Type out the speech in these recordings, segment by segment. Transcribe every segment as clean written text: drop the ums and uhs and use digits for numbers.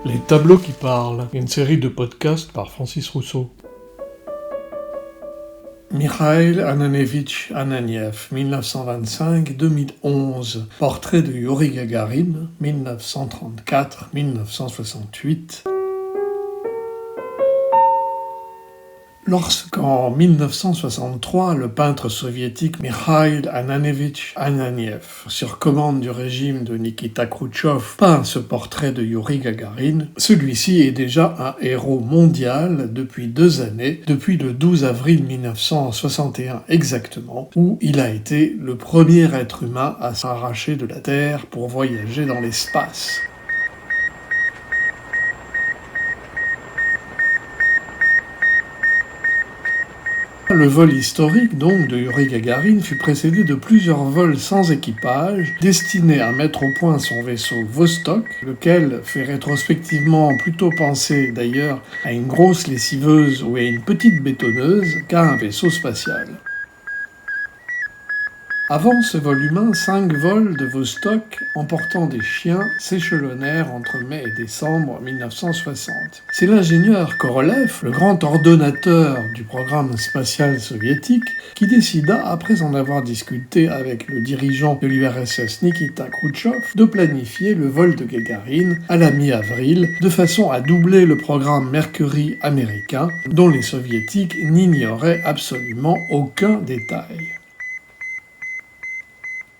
Les tableaux qui parlent, une série de podcasts par Francis Rousseau. Mikhail Ananévitch Ananiev, 1925-2011. Portrait de Youri Gagarin, 1934-1968. Lorsqu'en 1963, le peintre soviétique Mikhail Ananévitch Ananiev, sur commande du régime de Nikita Khrouchtchev, peint ce portrait de Youri Gagarin, celui-ci est déjà un héros mondial depuis 2 années, depuis le 12 avril 1961 exactement, où il a été le premier être humain à s'arracher de la Terre pour voyager dans l'espace. Le vol historique, donc, de Youri Gagarin fut précédé de plusieurs vols sans équipage, destinés à mettre au point son vaisseau Vostok, lequel fait rétrospectivement plutôt penser, d'ailleurs, à une grosse lessiveuse ou à une petite bétonneuse qu'à un vaisseau spatial. Avant ce vol humain, 5 vols de Vostok emportant des chiens s'échelonnèrent entre mai et décembre 1960. C'est l'ingénieur Korolev, le grand ordonnateur du programme spatial soviétique, qui décida, après en avoir discuté avec le dirigeant de l'URSS Nikita Khrouchtchev, de planifier le vol de Gagarin à la mi-avril, de façon à doubler le programme Mercury américain, dont les soviétiques n'ignoraient absolument aucun détail.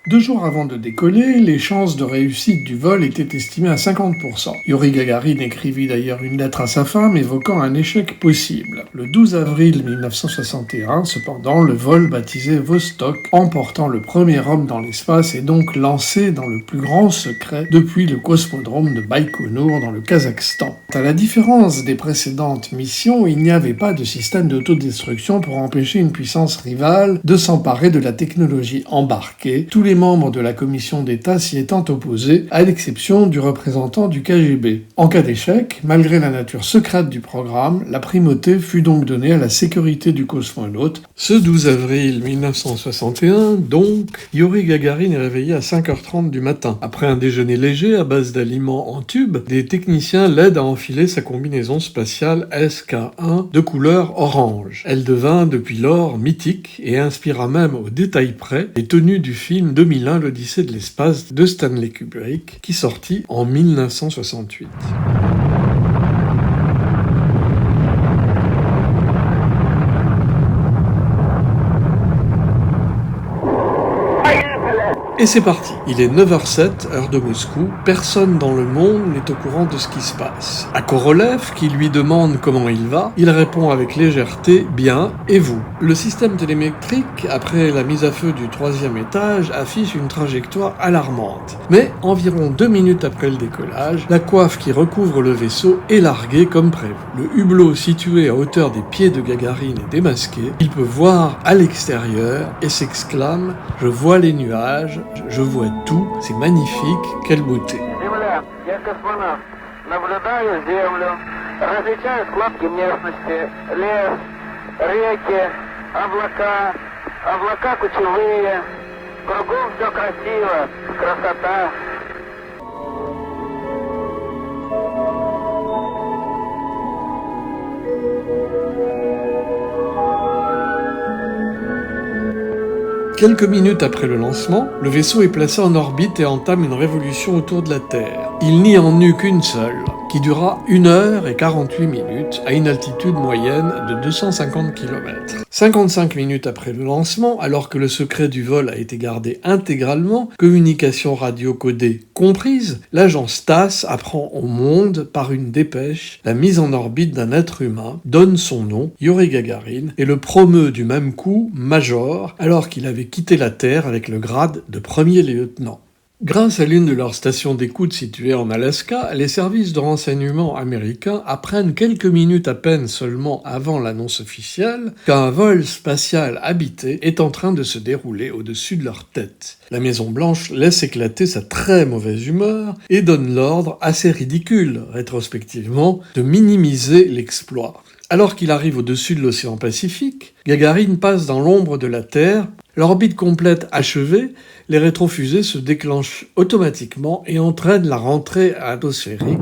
2 jours avant de décoller, les chances de réussite du vol étaient estimées à 50%. Youri Gagarin écrivit d'ailleurs une lettre à sa femme évoquant un échec possible. Le 12 avril 1961, cependant, le vol baptisé Vostok, emportant le premier homme dans l'espace, est donc lancé dans le plus grand secret depuis le cosmodrome de Baïkonour dans le Kazakhstan. À la différence des précédentes missions, il n'y avait pas de système d'autodestruction pour empêcher une puissance rivale de s'emparer de la technologie embarquée. Tous les membres de la commission d'État s'y étant opposés, à l'exception du représentant du KGB. En cas d'échec, malgré la nature secrète du programme, la primauté fut donc donnée à la sécurité du cosmonaute. Ce 12 avril 1961, donc, Youri Gagarin est réveillé à 5h30 du matin. Après un déjeuner léger à base d'aliments en tube, des techniciens l'aident à enfiler sa combinaison spatiale SK1 de couleur orange. Elle devint depuis lors mythique et inspira même au détail près les tenues du film 2001, l'Odyssée de l'espace de Stanley Kubrick, qui sortit en 1968. Et c'est parti. Il est 9h07, heure de Moscou. Personne dans le monde n'est au courant de ce qui se passe. À Korolev, qui lui demande comment il va, il répond avec légèreté « Bien, et vous ?» Le système télémétrique, après la mise à feu du 3e étage, affiche une trajectoire alarmante. Mais environ 2 minutes après le décollage, la coiffe qui recouvre le vaisseau est larguée comme prévu. Le hublot situé à hauteur des pieds de Gagarin est démasqué. Il peut voir à l'extérieur et s'exclame « Je vois les nuages ». Je vois tout, c'est magnifique, quelle beauté. Земля, я космонавт. Наблюдаю Землю. Различаю складки местности. Лес, реки, облака кучевые. Кругом все красиво, красота. Quelques minutes après le lancement, le vaisseau est placé en orbite et entame une révolution autour de la Terre. Il n'y en eut qu'une seule, qui dura 1h48 à une altitude moyenne de 250 km. 55 minutes après le lancement, alors que le secret du vol a été gardé intégralement, communication radio codée comprise, l'agence TASS apprend au monde, par une dépêche, la mise en orbite d'un être humain, donne son nom, Youri Gagarin, et le promeut du même coup major, alors qu'il avait quitté la Terre avec le grade de premier lieutenant. Grâce à l'une de leurs stations d'écoute situées en Alaska, les services de renseignement américains apprennent quelques minutes à peine seulement avant l'annonce officielle qu'un vol spatial habité est en train de se dérouler au-dessus de leur tête. La Maison-Blanche laisse éclater sa très mauvaise humeur et donne l'ordre, assez ridicule rétrospectivement, de minimiser l'exploit. Alors qu'il arrive au-dessus de l'océan Pacifique, Gagarin passe dans l'ombre de la Terre. L'orbite complète achevée, les rétrofusées se déclenchent automatiquement et entraînent la rentrée atmosphérique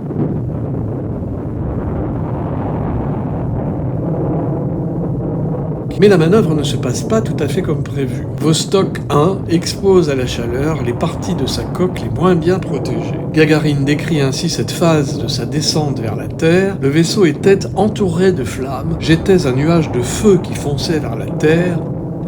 Mais la manœuvre ne se passe pas tout à fait comme prévu. Vostok 1 expose à la chaleur les parties de sa coque les moins bien protégées. Gagarine décrit ainsi cette phase de sa descente vers la Terre. Le vaisseau était entouré de flammes, jetait un nuage de feu qui fonçait vers la Terre.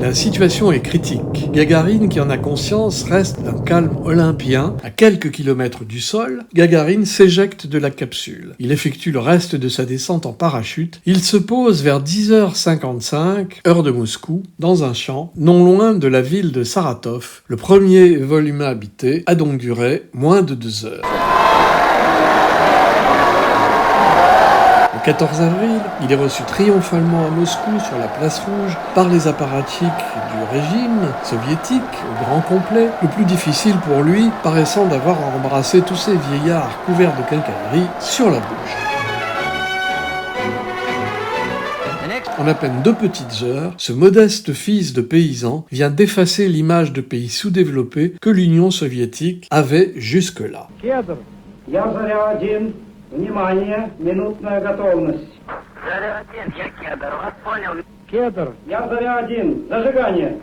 La situation est critique. Gagarine, qui en a conscience, reste d'un calme olympien. À quelques kilomètres du sol, Gagarine s'éjecte de la capsule. Il effectue le reste de sa descente en parachute. Il se pose vers 10h55, heure de Moscou, dans un champ, non loin de la ville de Saratov. Le premier vol humain habité a donc duré moins de 2 heures. Le 14 avril, il est reçu triomphalement à Moscou sur la place rouge par les apparatchiks du régime soviétique au grand complet, le plus difficile pour lui paraissant d'avoir embrassé tous ces vieillards couverts de quincaillerie sur la bouche. En à peine 2 petites heures, ce modeste fils de paysan vient d'effacer l'image de pays sous-développé que l'Union soviétique avait jusque-là. Внимание, минутная готовность. Заря 1, я Кедр, вас понял. Кедр, я Заря 1, зажигание.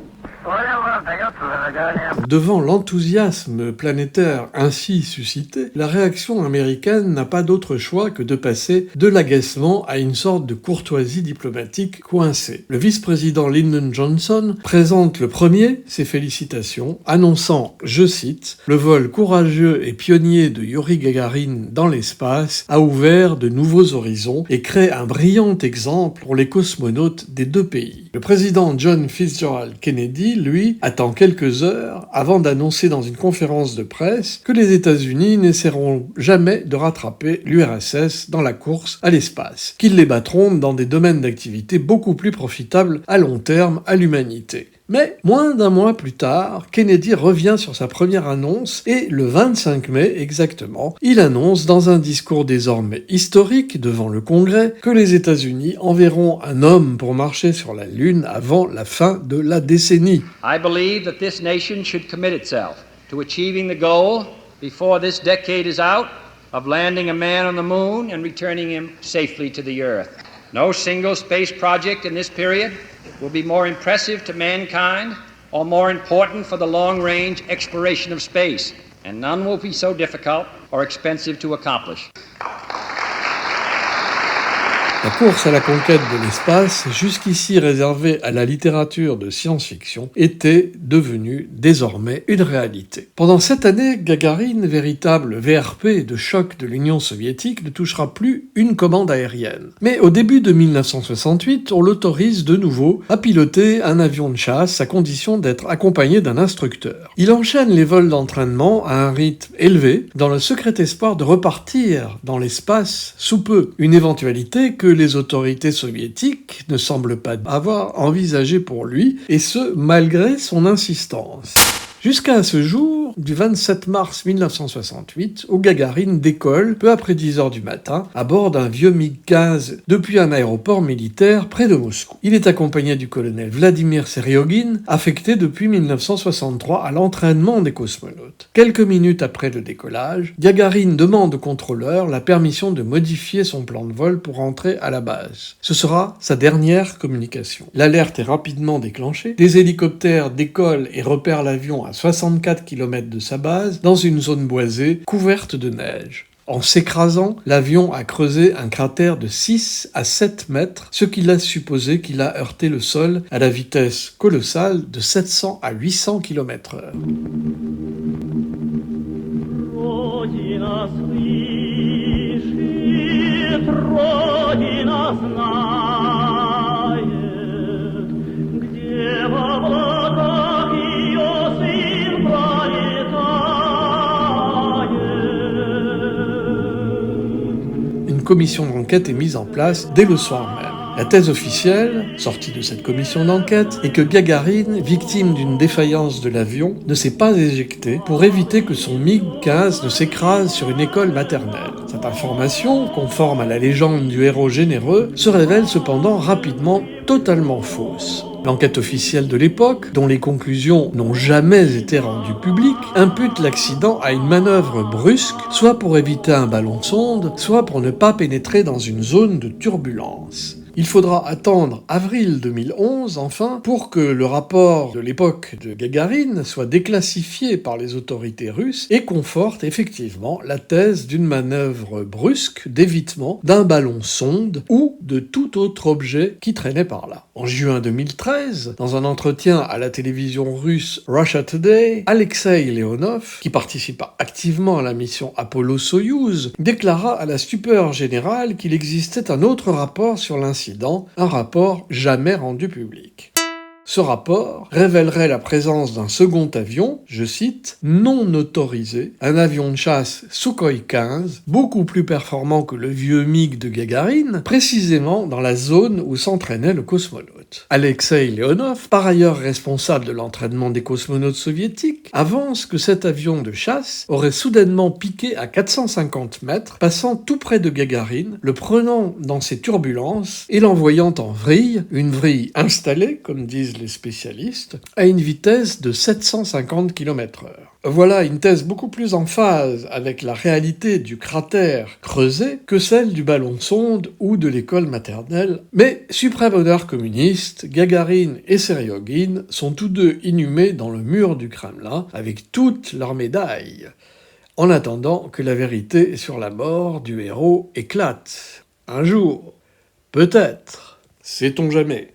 Devant l'enthousiasme planétaire ainsi suscité, la réaction américaine n'a pas d'autre choix que de passer de l'agacement à une sorte de courtoisie diplomatique coincée. Le vice-président Lyndon Johnson présente le premier ses félicitations, annonçant, je cite, « Le vol courageux et pionnier de Yuri Gagarin dans l'espace a ouvert de nouveaux horizons et crée un brillant exemple pour les cosmonautes des 2 pays. » Le président John Fitzgerald Kennedy, lui, attend quelques heures avant d'annoncer dans une conférence de presse que les États-Unis n'essaieront jamais de rattraper l'URSS dans la course à l'espace, qu'ils les battront dans des domaines d'activité beaucoup plus profitables à long terme à l'humanité. Mais moins d'un mois plus tard, Kennedy revient sur sa première annonce et le 25 mai exactement, il annonce dans un discours désormais historique devant le Congrès que les États-Unis enverront un homme pour marcher sur la Lune avant la fin de la décennie. I believe that this nation should commit itself to achieving the goal before this decade is out of landing a man on the moon and returning him safely to the Earth. No single space project in this period will be more impressive to mankind or more important for the long-range exploration of space, and none will be so difficult or expensive to accomplish. La course à la conquête de l'espace, jusqu'ici réservée à la littérature de science-fiction, était devenue désormais une réalité. Pendant cette année, Gagarine, véritable VRP de choc de l'Union soviétique, ne touchera plus une commande aérienne. Mais au début de 1968, on l'autorise de nouveau à piloter un avion de chasse à condition d'être accompagné d'un instructeur. Il enchaîne les vols d'entraînement à un rythme élevé, dans le secret espoir de repartir dans l'espace sous peu, une éventualité que les autorités soviétiques ne semblent pas avoir envisagé pour lui, et ce, malgré son insistance. Jusqu'à ce jour, du 27 mars 1968, où Gagarine décolle, peu après 10h du matin, à bord d'un vieux MiG-15 depuis un aéroport militaire près de Moscou. Il est accompagné du colonel Vladimir Seriogin, affecté depuis 1963 à l'entraînement des cosmonautes. Quelques minutes après le décollage, Gagarine demande au contrôleur la permission de modifier son plan de vol pour entrer à la base. Ce sera sa dernière communication. L'alerte est rapidement déclenchée, des hélicoptères décollent et repèrent l'avion à 64 km de sa base, dans une zone boisée couverte de neige. En s'écrasant, l'avion a creusé un cratère de 6 à 7 mètres, ce qui laisse supposer qu'il a heurté le sol à la vitesse colossale de 700 à 800 km/h. Une commission d'enquête est mise en place dès le soir même. La thèse officielle, sortie de cette commission d'enquête, est que Gagarine, victime d'une défaillance de l'avion, ne s'est pas éjecté pour éviter que son MiG-15 ne s'écrase sur une école maternelle. Cette information, conforme à la légende du héros généreux, se révèle cependant rapidement totalement fausse. L'enquête officielle de l'époque, dont les conclusions n'ont jamais été rendues publiques, impute l'accident à une manœuvre brusque, soit pour éviter un ballon de sonde, soit pour ne pas pénétrer dans une zone de turbulence. Il faudra attendre avril 2011, enfin, pour que le rapport de l'époque de Gagarine soit déclassifié par les autorités russes et conforte effectivement la thèse d'une manœuvre brusque d'évitement d'un ballon sonde ou de tout autre objet qui traînait par là. En juin 2013, dans un entretien à la télévision russe Russia Today, Alexei Leonov, qui participa activement à la mission Apollo-Soyouz, déclara à la stupeur générale qu'il existait un autre rapport sur l'incident, un rapport jamais rendu public. Ce rapport révélerait la présence d'un second avion, je cite, non autorisé, un avion de chasse Sukhoi 15, beaucoup plus performant que le vieux MiG de Gagarine, précisément dans la zone où s'entraînait le cosmonaute. Alexei Leonov, par ailleurs responsable de l'entraînement des cosmonautes soviétiques, avance que cet avion de chasse aurait soudainement piqué à 450 mètres, passant tout près de Gagarine, le prenant dans ses turbulences et l'envoyant en vrille, une vrille installée, comme disent les spécialistes, à une vitesse de 750 km/h. Voilà une thèse beaucoup plus en phase avec la réalité du cratère creusé que celle du ballon-sonde ou de l'école maternelle, mais suprême honneur communiste, Gagarine et Seriogine sont tous deux inhumés dans le mur du Kremlin avec toutes leurs médailles, en attendant que la vérité sur la mort du héros éclate. Un jour, peut-être, sait-on jamais.